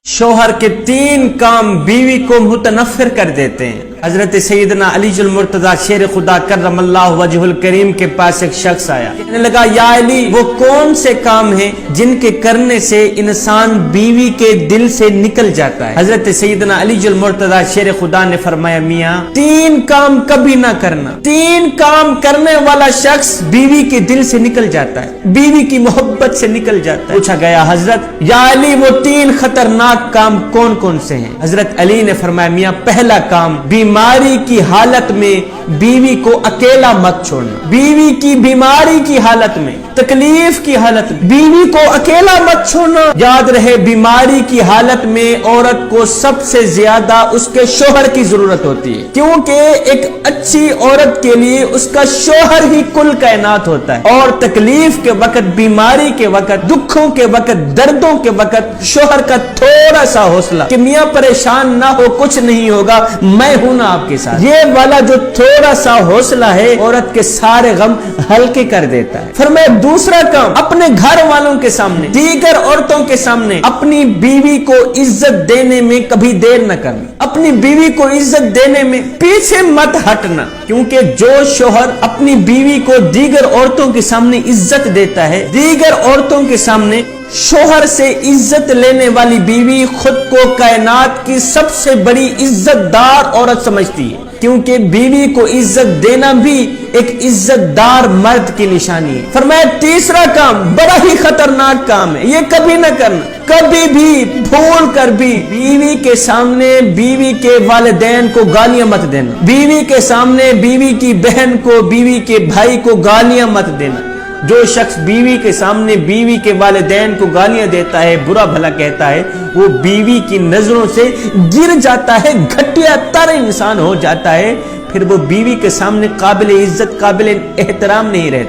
शोहर के 3 काम बीवी को मुतनफिर कर देते हैं। हजरत सैयदना अली जुल मुर्तजा शेर खुदा करमल्लाहु वजहुल करीम के पास एक शख्स आया, कहने लगा, या अली, वो कौन से काम हैं जिनके करने से इंसान बीवी के दिल से निकल जाता है। हजरत सैयदना अली जुल मुर्तजा शेर खुदा ने फरमाया, मियाँ 3 काम कभी ना करना। 3 काम करने वाला शख्स बीवी के दिल से निकल जाता है, बीवी की मोहब्बत से निकल जाता है। पूछा गया, हजरत या अली, वो 3 खतरनाक काम कौन कौन से हैं। हजरत अली ने फरमाया, मियाँ पहला काम, बीमारी की हालत में बीवी को अकेला मत छोड़ना। बीवी की बीमारी की हालत में, तकलीफ की हालत में बीवी को अकेला मत छोड़ना। याद रहे, बीमारी की हालत में औरत को सबसे ज्यादा उसके शोहर की जरूरत होती है, क्योंकि एक अच्छी औरत के लिए उसका शोहर ही कुल कायनात होता है। और तकलीफ के वक्त, बीमारी के वक्त, दुखों के वक्त, दर्दों के वक्त शोहर का थोड़ा सा हौसला कि मियाँ परेशान ना हो, कुछ नहीं होगा, मैं हूं ना आपके साथ, ये वाला जो थोड़ा सा हौसला है औरत के सारे गम हल्के कर देता है। फिर मैं दूसरा काम, अपने घर वालों के सामने, दीगर औरतों के सामने अपनी बीवी को इज्जत देने में कभी देर न करना। अपनी बीवी को इज्जत देने में पीछे मत हटना, क्योंकि जो शोहर अपनी बीवी को दीगर औरतों के सामने इज्जत देता है, दीगर औरतों के सामने शोहर से इज्जत लेने वाली बीवी खुद को कायनात की सबसे बड़ी इज्जतदार औरत समझती है, क्योंकि बीवी को इज्जत देना भी एक इज्जतदार मर्द की निशानी है। फरमाया तीसरा काम बड़ा ही खतरनाक काम है, ये कभी न करना, कभी भी भूल कर भी बीवी के सामने बीवी के वालिदैन को गालियां मत देना। बीवी के सामने बीवी की बहन को, बीवी के भाई को गालियां मत देना। जो शख्स बीवी के सामने बीवी के वालिदैन को गालियां देता है, बुरा भला कहता है, वो बीवी की नजरों से गिर जाता है, घटिया तर इंसान हो जाता है। फिर वो बीवी के सामने काबिल इज्जत, काबिल एहतराम नहीं रहता।